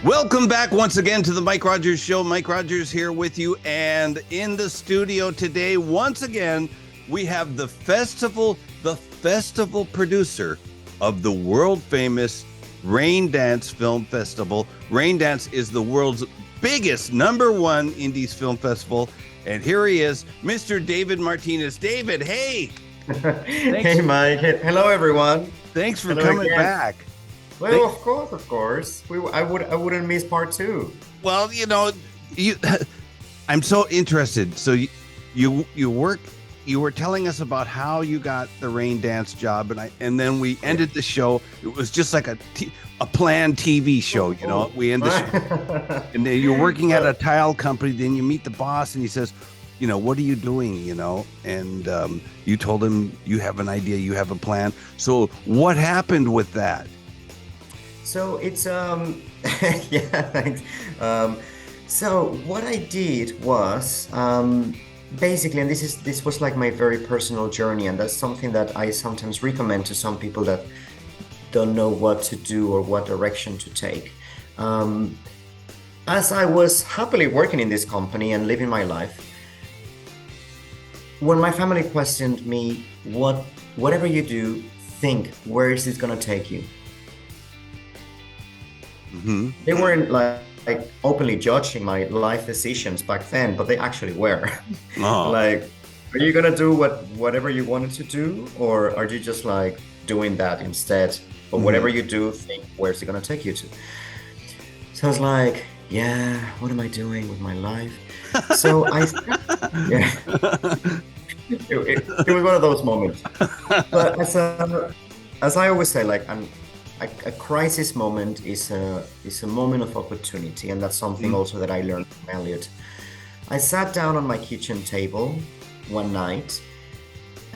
Welcome back once again to the Mike Rogers Show. Mike Rogers here with you. And in the studio today, once again, we have the festival producer of the world famous Raindance Film Festival. Raindance is the world's biggest #1 indies film festival. And here he is, Mr. David Martinez. David, hey. Hey, Mike. Hello, everyone. Thanks for coming back. Well, of course. I wouldn't miss part 2. Well, I'm so interested. So you were telling us about how you got the Raindance job, and then we ended the show. It was just like a planned TV show, We end the show, and then you're working at a tile company. Then you meet the boss, and he says, what are you doing? And you told him you have an idea, you have a plan. So what happened with that? So it's yeah, thanks. So what I did was basically, and this was like my very personal journey, and that's something that I sometimes recommend to some people that don't know what to do or what direction to take. As I was happily working in this company and living my life, when my family questioned me, whatever you do, think, where is this gonna take you? Mm-hmm. They weren't like openly judging my life decisions back then, but they actually were. Oh. Like, are you gonna do whatever you wanted to do, or are you just like doing that instead? But whatever you do, think, where's it gonna take you to? So I was like, yeah, what am I doing with my life? So yeah. It was one of those moments. But as I always say, like, a crisis moment is a moment of opportunity, and that's something also that I learned from Elliot. I sat down on my kitchen table one night,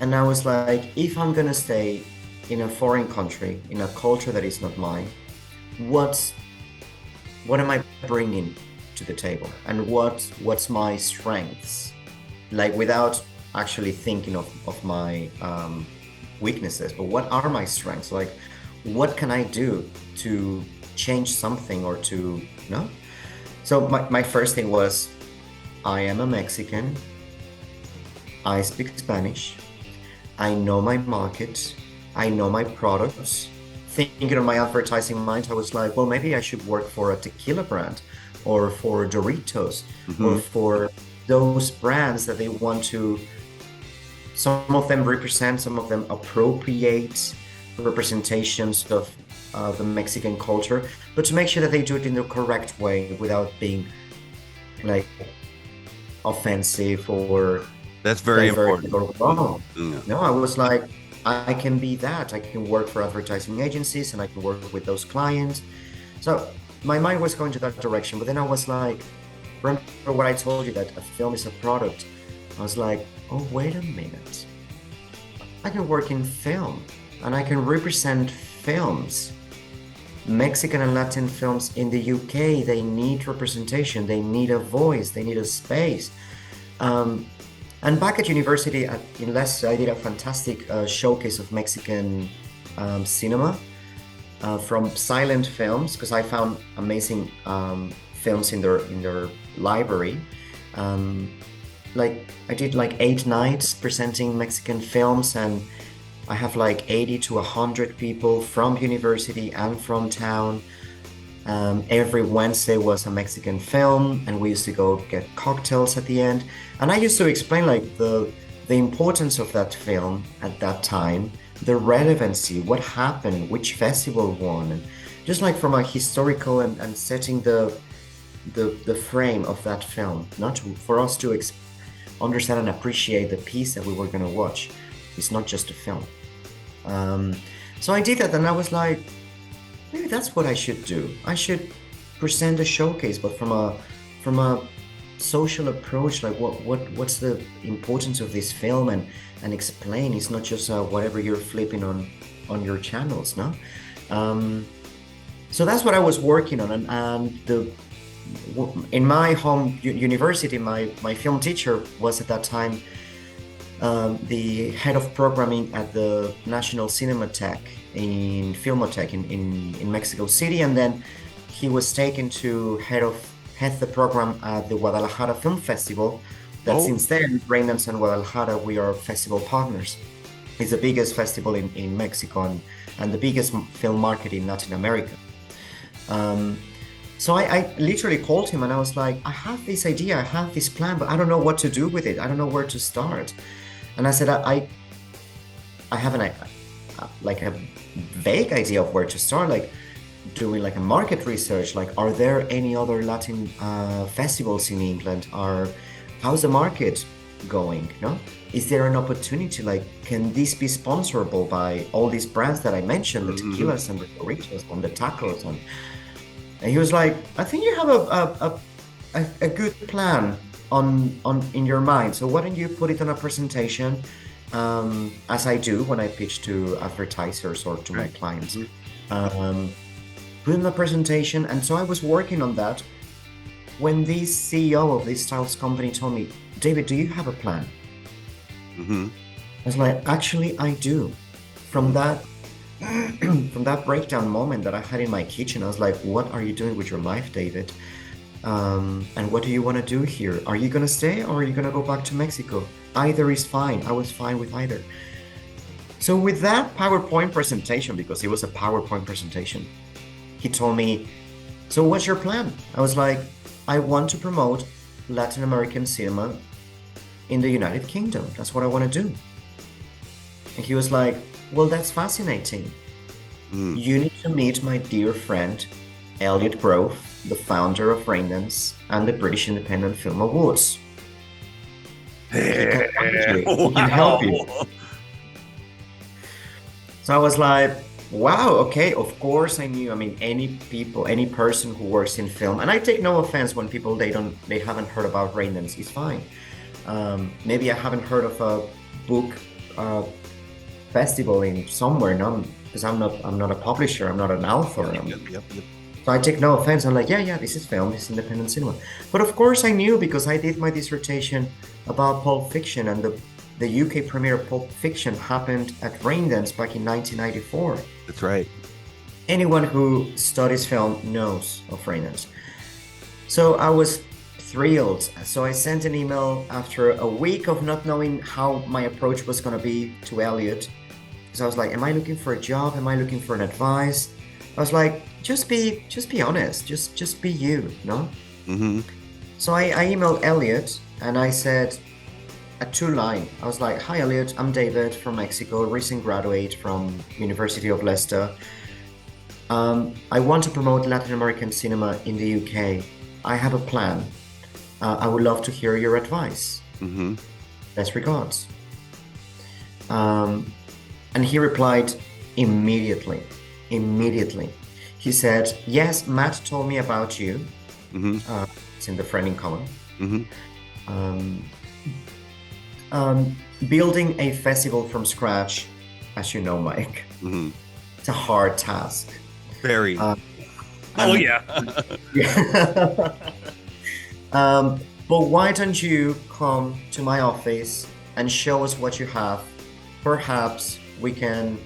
and I was like, if I'm gonna stay in a foreign country, in a culture that is not mine, what am I bringing to the table, and what's my strengths? Like, without actually thinking of my weaknesses, but what are my strengths? Like, what can I do to change something or to, So my first thing was, I am a Mexican, I speak Spanish, I know my market, I know my products. Thinking of my advertising mind, I was like, well, maybe I should work for a tequila brand, or for Doritos, or for those brands that they want to, some of them represent, some of them appropriate representations of the Mexican culture, but to make sure that they do it in the correct way without being like offensive or that's very important or wrong. No, I was like, I can be that. I can work for advertising agencies and I can work with those clients. So my mind was going to that direction, but then I was like, remember what I told you, that a film is a product? I was like, oh, wait a minute. I can work in film and I can represent films. Mexican and Latin films in the UK, they need representation, they need a voice, they need a space. And back at university in Leicester, I did a fantastic showcase of Mexican cinema from silent films, because I found amazing films in their library. Like, I did like 8 nights presenting Mexican films, and I have like 80 to 100 people from university and from town. Every Wednesday was a Mexican film, and we used to go get cocktails at the end. And I used to explain like the importance of that film at that time, the relevancy, what happened, which festival won, and just like from a historical and setting the frame of that film, for us to understand and appreciate the piece that we were going to watch. It's not just a film. So I did that, and I was like, maybe that's what I should do. I should present a showcase, but from a social approach, like what's the importance of this film, and explain. It's not just whatever you're flipping on your channels, no? So that's what I was working on, and in my home university, my film teacher was at that time the head of programming at the National Cinematheque in Filmotheque in Mexico City, and then he was taken to head the program at the Guadalajara Film Festival. That since then, Raindance and Guadalajara, we are festival partners. It's the biggest festival in Mexico and the biggest film market in Latin America. So I literally called him and I was like, I have this idea, I have this plan, but I don't know what to do with it. I don't know where to start. And I said, I have like a vague idea of where to start, like doing like a market research, like are there any other Latin festivals in England? How's the market going? No? Is there an opportunity? Like, can this be sponsorable by all these brands that I mentioned, the tequilas and the burritos and the tacos? And he was like, I think you have a good plan in your mind. So why don't you put it on a presentation, as I do when I pitch to advertisers or to my clients. Put in a presentation. And so I was working on that when the CEO of this styles company told me, David, do you have a plan? I was like, actually, I do. From that breakdown moment that I had in my kitchen, I was like, what are you doing with your life, David? And what do you want to do here? Are you going to stay or are you going to go back to Mexico? Either is fine. I was fine with either. So with that PowerPoint presentation, because it was a PowerPoint presentation, he told me, so what's your plan? I was like, I want to promote Latin American cinema in the United Kingdom. That's what I want to do. And he was like, well, that's fascinating. You need to meet my dear friend, Elliot Grove, the founder of Raindance and the British Independent Film Awards. He can help you. So I was like, wow, okay, of course I knew. I mean, any person who works in film, and I take no offense when people, they haven't heard about Raindance, it's fine. Maybe I haven't heard of a book festival in somewhere, because I'm not a publisher, I'm not an author. Yep. So I take no offense. I'm like, yeah, this is film, this is independent cinema. But of course I knew, because I did my dissertation about Pulp Fiction, and the UK premiere of Pulp Fiction happened at Raindance back in 1994. That's right. Anyone who studies film knows of Raindance. So I was thrilled. So I sent an email after a week of not knowing how my approach was going to be to Elliot. So I was like, am I looking for a job? Am I looking for an advice? I was like, just be honest. Just be you, no? So I emailed Elliot and I said a 2-line. I was like, hi Elliot, I'm David from Mexico, recent graduate from University of Leicester. I want to promote Latin American cinema in the UK. I have a plan. I would love to hear your advice. Best regards. And he replied immediately. He said, yes, Matt told me about you. It's in the friend in common. Building a festival from scratch, as you know, Mike, it's a hard task. Very. Yeah. But why don't you come to my office and show us what you have? Perhaps we can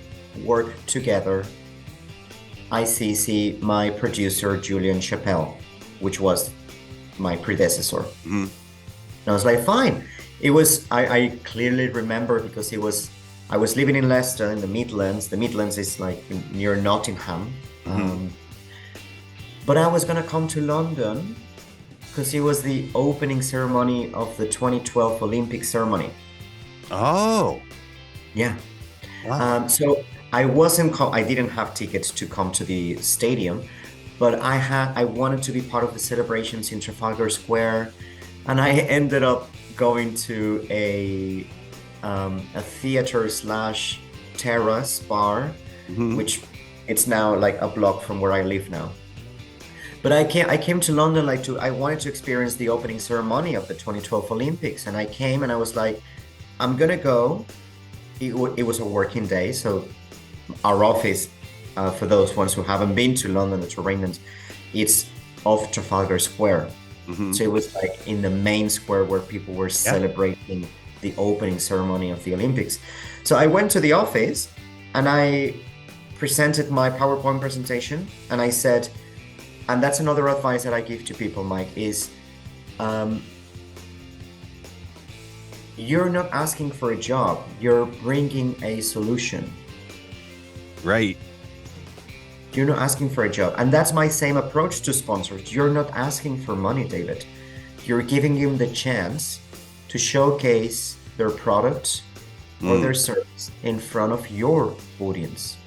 work together. I see my producer, Julian Chappelle, which was my predecessor. And I was like, fine. It was, I clearly remember, because I was living in Leicester in the Midlands. The Midlands is like near Nottingham. But I was gonna come to London because it was the opening ceremony of the 2012 Olympic ceremony. Oh. Yeah. Wow. So I didn't have tickets to come to the stadium, but I wanted to be part of the celebrations in Trafalgar Square, and I ended up going to a theater / terrace bar, which it's now like a block from where I live now. But I came to London I wanted to experience the opening ceremony of the 2012 Olympics, and I came and I was like, I'm gonna go. It was a working day, so our office, for those ones who haven't been to London or to Raindance, it's off Trafalgar Square. So it was like in the main square where people were celebrating the opening ceremony of the Olympics. So I went to the office and I presented my PowerPoint presentation and I said, And that's another advice that I give to people, Mike, is you're not asking for a job, you're bringing a solution. Right. You're not asking for a job. And that's my same approach to sponsors. You're not asking for money, David. You're giving them the chance to showcase their product or their service in front of your audience.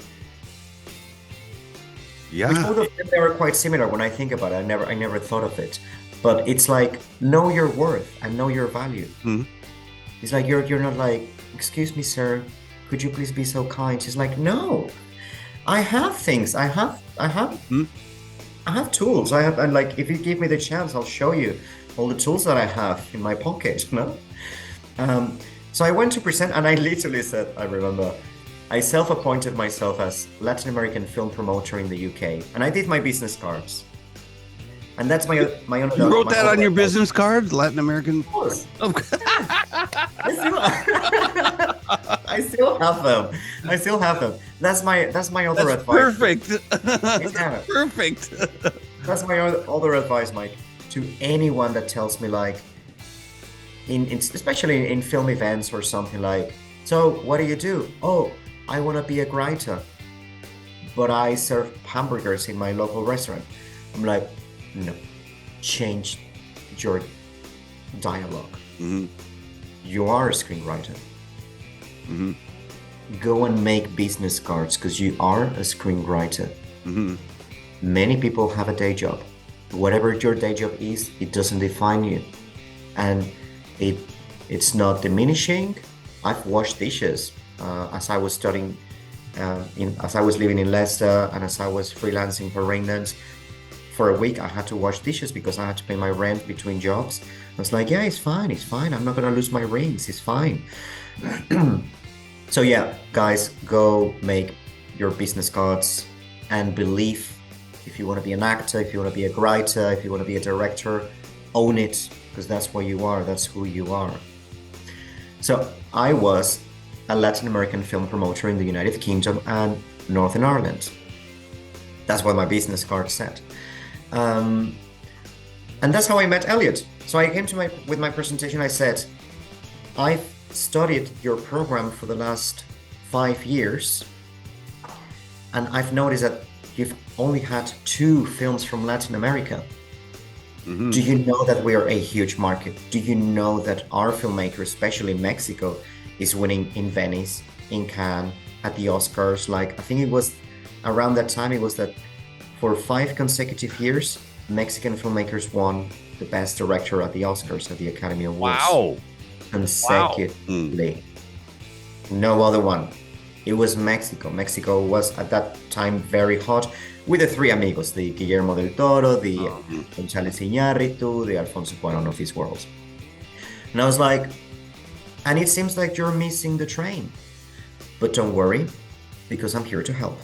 Yeah. Which both of them, they are quite similar when I think about it. I never thought of it. But it's like, know your worth and know your value. It's like you're not like, excuse me, sir, could you please be so kind? She's like, no, I have things. I have tools. And like, if you give me the chance, I'll show you all the tools that I have in my pocket. No. So I went to present, and I literally said, I remember, I self-appointed myself as Latin American film promoter in the UK, and I did my business cards. And that's my own. You wrote that on your business cards, Latin American. Of course. I still have them. That's my other advice. Perfect. Yeah. Perfect. That's my other advice, Mike, to anyone that tells me, like, especially in film events or something, like, so what do? Oh, I want to be a writer, but I serve hamburgers in my local restaurant. I'm like, no, change your dialogue. You are a screenwriter. Go and make business cards because you are a screenwriter. Many people have a day job. Whatever your day job is, it doesn't define you. And it's not diminishing. I've washed dishes as I was studying, as I was living in Leicester, and as I was freelancing for Raindance. For a week, I had to wash dishes because I had to pay my rent between jobs. I was like, yeah, it's fine. I'm not gonna lose my rings. It's fine. So yeah, guys, go make your business cards and believe. If you want to be an actor, if you want to be a writer, if you want to be a director, own it, because that's what you are. That's who you are. So I was a Latin American film promoter in the United Kingdom and Northern Ireland. That's what my business card said. And that's how I met Elliot. So I came to with my presentation. I said, I've studied your program for the last 5 years, and I've noticed that you've only had 2 films from Latin America. Do you know that we are a huge market? Do you know that our filmmaker, especially in Mexico, is winning in Venice, in Cannes, at the Oscars? Like, I think it was around that time, it was that for 5 consecutive years, Mexican filmmakers won the best director at the Oscars, at the Academy Awards. Wow. Consecutively. No other one. It was Mexico. Mexico was at that time very hot with the 3 amigos, the Guillermo del Toro, the González Iñárritu, the Alfonso Cuarón of this world. And I was like, and it seems like you're missing the train. But don't worry, because I'm here to help.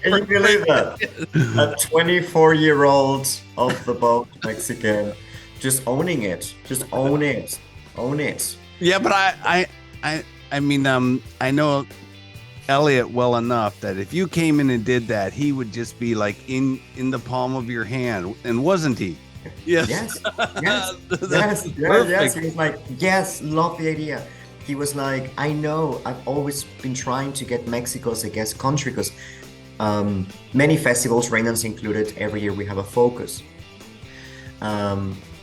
Can you believe that? A 24-year-old off the boat Mexican, just owning it. Just own it. Own it. Yeah, but I mean, I know Elliot well enough that if you came in and did that, he would just be like in the palm of your hand, and wasn't he? Yes. Yes. He was like, yes, love the idea. He was like, I know, I've always been trying to get Mexico as a guest country because many festivals, Raindance included, every year we have a focus.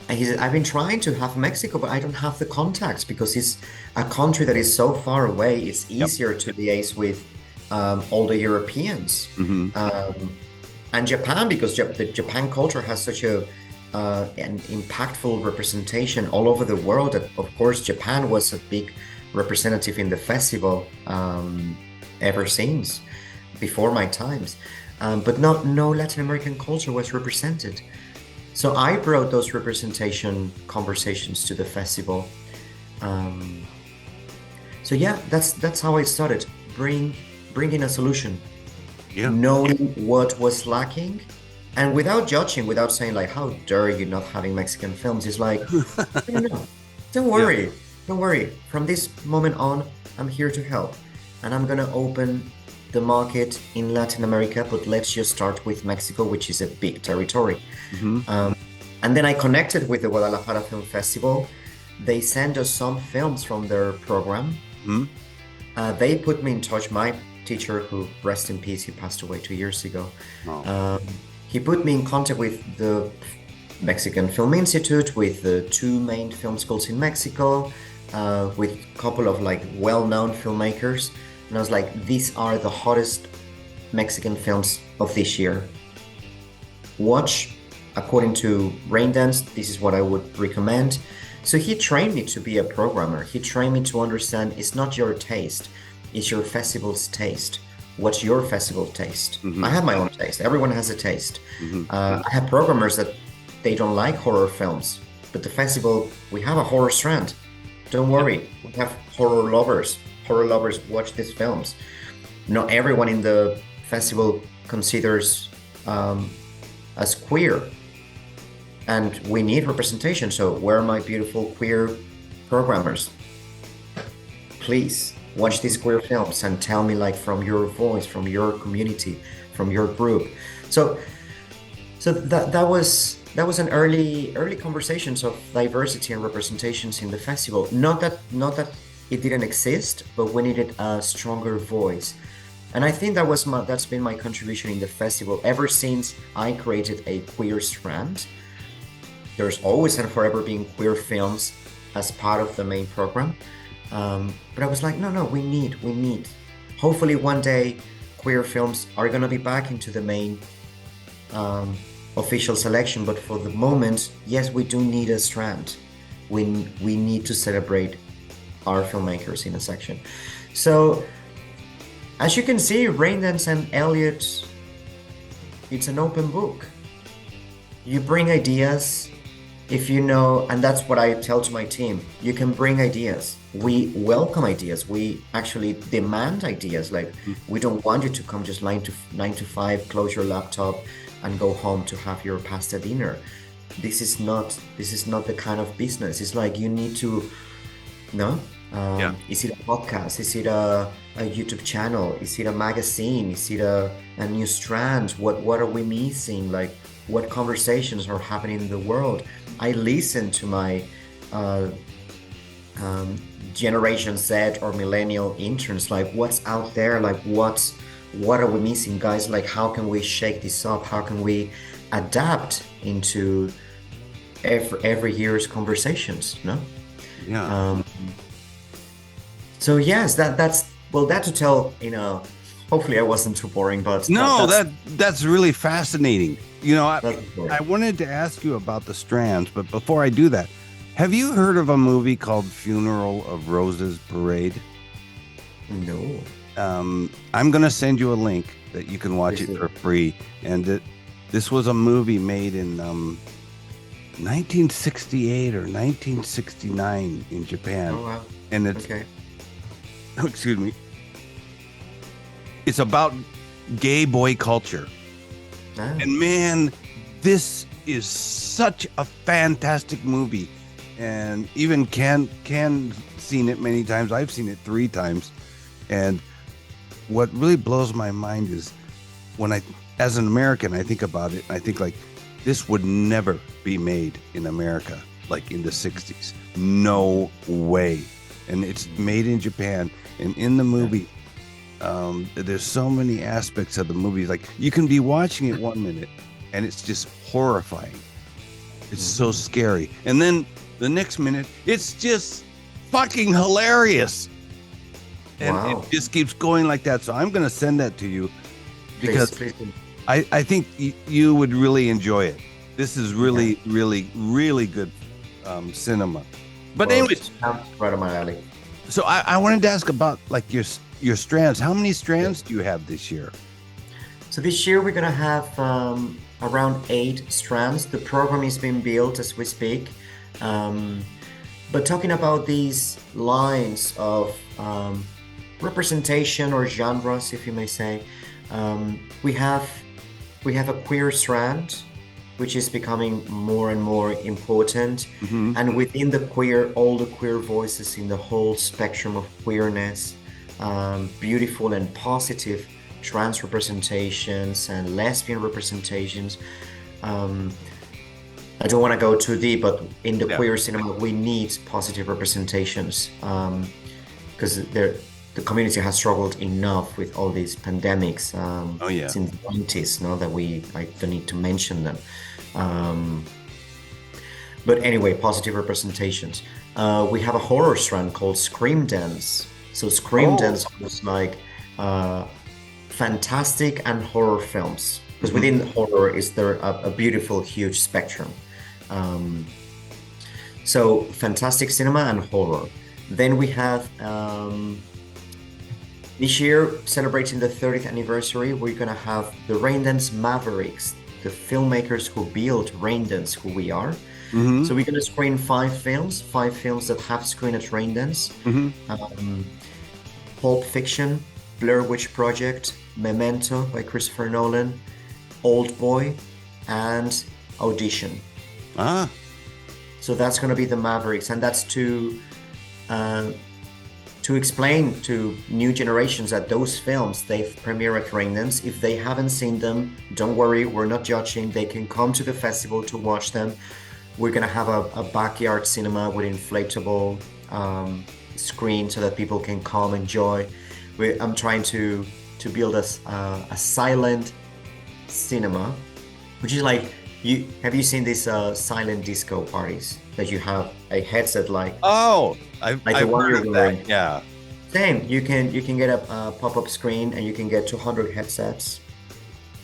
And he said, I've been trying to have Mexico, but I don't have the contacts because it's a country that is so far away. It's easier to liaise with all the Europeans. And Japan, because the Japan culture has such an impactful representation all over the world. That, of course, Japan was a big representative in the festival ever since, before my times. But no Latin American culture was represented. So I brought those representation conversations to the festival. So yeah, that's how I started. Bringing a solution, knowing what was lacking, and without judging, without saying like, "How dare you not having Mexican films?" It's like, no, don't worry, don't worry. From this moment on, I'm here to help, and I'm gonna open the market in Latin America, but let's just start with Mexico, which is a big territory. And then I connected with the Guadalajara Film Festival. They sent us some films from their program. They put me in touch. My teacher, who rest in peace, he passed away 2 years ago. He put me in contact with the Mexican Film Institute, with the 2 main film schools in Mexico, with a couple of like well-known filmmakers. And I was like, these are the hottest Mexican films of this year. Watch according to Raindance. This is what I would recommend. So he trained me to be a programmer. He trained me to understand it's not your taste, it's your festival's taste. What's your festival taste? I have my own taste. Everyone has a taste. I have programmers that they don't like horror films, but the festival, we have a horror strand. Don't worry, we have horror lovers. Horror lovers watch these films. Not everyone in the festival considers us queer, and we need representation. So where are my beautiful queer programmers? Please watch these queer films and tell me, like, from your voice, from your community, from your group. So that was an early conversations of diversity and representations in the festival. Not that it didn't exist, but we needed a stronger voice. And I think that's been my contribution in the festival ever since I created a queer strand. There's always and forever been queer films as part of the main program. But I was like, no, we need. Hopefully one day queer films are gonna be back into the main official selection. But for the moment, yes, we do need a strand. We need to celebrate our filmmakers in a section. So as you can see, Raindance and Elliot, it's an open book. You bring ideas, if you know, and that's what I tell to my team, you can bring ideas. We welcome ideas. We actually demand ideas. Like, we don't want you to come just 9 to 5, close your laptop and go home to have your pasta dinner. This is not the kind of business. It's like, you need to, no? Is it a podcast? Is it a YouTube channel? Is it a magazine? Is it a new strand? What are we missing? Like, what conversations are happening in the world? I listen to my Generation Z or millennial interns, like, what's out there? Like, what are we missing, guys? Like, how can we shake this up? How can we adapt into every year's conversations? No? Yeah. So yes, that's that to tell, hopefully I wasn't too boring, but no, that's really fascinating. I wanted to ask you about the strands, but before I do that, have you heard of a movie called Funeral of Roses Parade? No. I'm going to send you a link that you can watch it for free. And this was a movie made in 1968 or 1969 in Japan. Oh, wow. And it's, okay. Excuse me. It's about gay boy culture. And man, this is such a fantastic movie. And even Ken seen it many times. I've seen it 3 times. And what really blows my mind is when as an American, I think about it, I think, like, this would never be made in America, like in the 60s. No way. And it's made in Japan. And in the movie, there's so many aspects of the movie. Like, you can be watching it 1 minute and it's just horrifying. It's so scary. And then the next minute, it's just fucking hilarious. And it just keeps going like that. So I'm going to send that to you because please. I think you would really enjoy it. This is really, really, really good cinema. But anyways, right on my alley. So I wanted to ask about, like, your strands. How many strands do you have this year? So this year we're gonna have around 8 strands. The program is being built as we speak. But talking about these lines of representation or genres, if you may say, we have a queer strand, which is becoming more and more important. And within the queer, all the queer voices in the whole spectrum of queerness, beautiful and positive trans representations and lesbian representations. I don't want to go too deep, but in the queer cinema, we need positive representations because the community has struggled enough with all these pandemics since the 90s, that I don't need to mention them. But anyway, positive representations. We have a horror strand called Scream Dance. So Scream Dance was like fantastic and horror films. Because within the horror is there a beautiful, huge spectrum. So fantastic cinema and horror. Then we have this year, celebrating the 30th anniversary, we're gonna have the Raindance Mavericks, the filmmakers who built Raindance, who we are. So we're gonna screen 5 films that have screened at Raindance. Pulp Fiction, Blair Witch Project, Memento by Christopher Nolan, Old Boy, and Audition. So that's going to be the Mavericks, and that's to explain to new generations that those films, they've premiered at Raindance. If they haven't seen them, don't worry, we're not judging. They can come to the festival to watch them. We're going to have a backyard cinema with inflatable screen so that people can come enjoy. I'm trying to build a silent cinema, which is like, have you seen these silent disco parties that you have a headset like? I've heard of that. Yeah. Same. You can get a pop-up screen and you can get 200 headsets,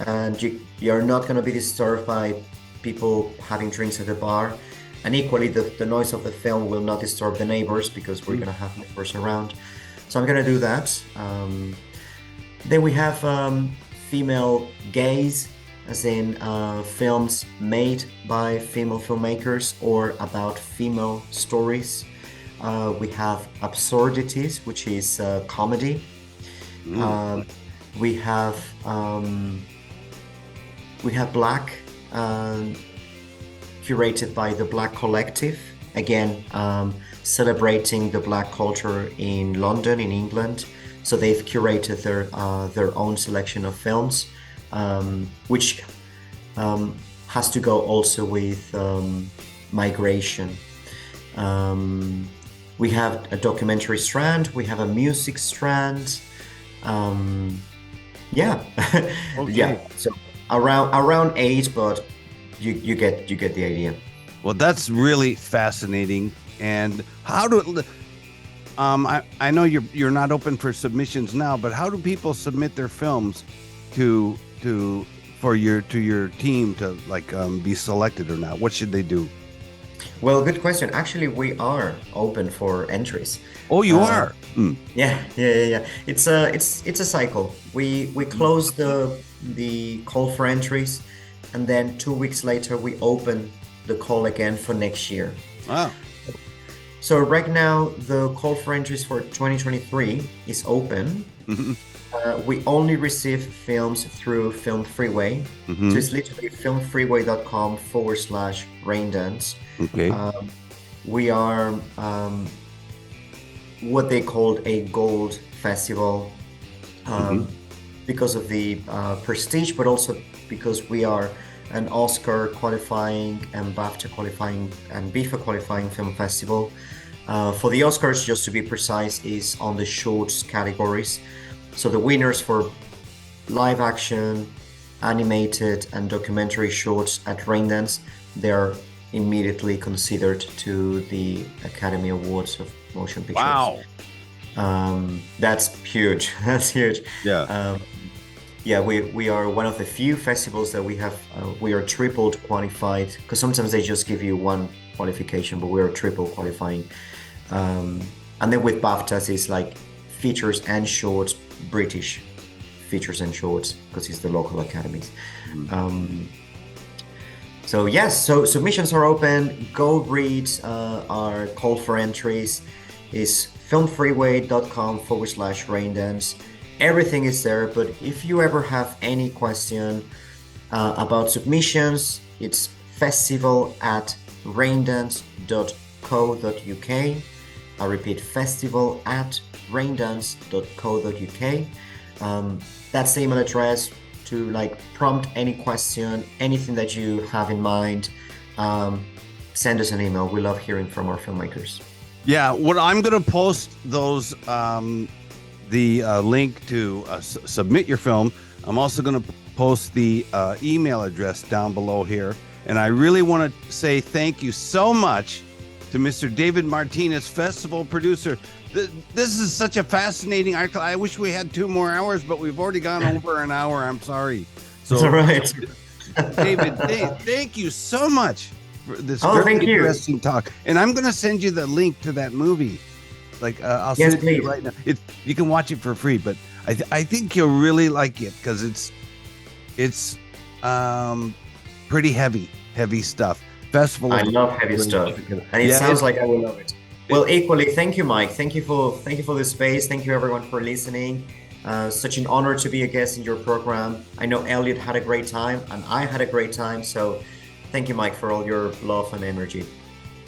and you're not going to be disturbed by people having drinks at the bar. And equally, the noise of the film will not disturb the neighbors because we're going to have neighbors around. So I'm going to do that. Then we have female gaze, as in films made by female filmmakers or about female stories. We have Absurdities, which is comedy. We have Black, curated by the Black Collective. Again, celebrating the Black culture in London, in England. So they've curated their own selection of films, which has to go also with migration. We have a documentary strand. We have a music strand. Yeah. So around 8, but you get the idea. Well, that's really fascinating. And how do I know you're not open for submissions now, but how do people submit their films to your team to be selected or not? What should they do? Well, good question. Actually, we are open for entries. Oh, you are? Yeah. It's a cycle. We close the call for entries, and then 2 weeks later we open the call again for next year. Wow. So right now the call for entries for 2023 is open. We only receive films through Film Freeway. So it's literally filmfreeway.com/Raindance. Okay. We are what they called a gold festival because of the prestige, but also because we are an Oscar qualifying and BAFTA qualifying and BIFA qualifying film festival. For the Oscars, just to be precise, is on the shorts categories. So the winners for live action, animated, and documentary shorts at Raindance, they're immediately considered to the Academy Awards of Motion Pictures. Wow. That's huge. That's huge. Yeah. We are one of the few festivals that we have. We are triple qualified, because sometimes they just give you one qualification, but we are triple qualifying. And then with BAFTAs, it's like features and shorts, British features and shorts, because it's the local academies. So yes, so submissions are open. Go read our call for entries. Is filmfreeway.com/Raindance. Everything is there, but if you ever have any question about submissions, it's festival@raindance.co.uk. I repeat, festival@raindance.co.uk. That's the email address to like prompt any question, anything that you have in mind. Send us an email. We love hearing from our filmmakers. Yeah, what I'm going to post those the link to submit your film. I'm also going to post the email address down below here. And I really want to say thank you so much to Mr. David Martinez, festival producer. This is such a fascinating article. I wish we had 2 more hours, but we've already gone over an hour. I'm sorry. So, it's all right. David, thank you so much for this thank you. interesting talk. And I'm going to send you the link to that movie. Like, I'll Yes, send it to you please. right now. You can watch it for free, but I think you'll really like it because it's pretty heavy stuff. Festival. I love heavy stuff, and it sounds like I will love it. Well, equally, thank you, Mike. Thank you for this space. Thank you, everyone, for listening. Such an honor to be a guest in your program. I know Elliot had a great time, and I had a great time. So, thank you, Mike, for all your love and energy.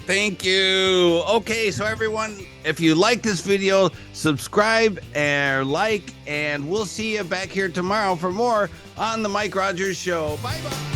Thank you. Okay, so everyone, if you like this video, subscribe and like, and we'll see you back here tomorrow for more on the Mike Rogers Show. Bye-bye.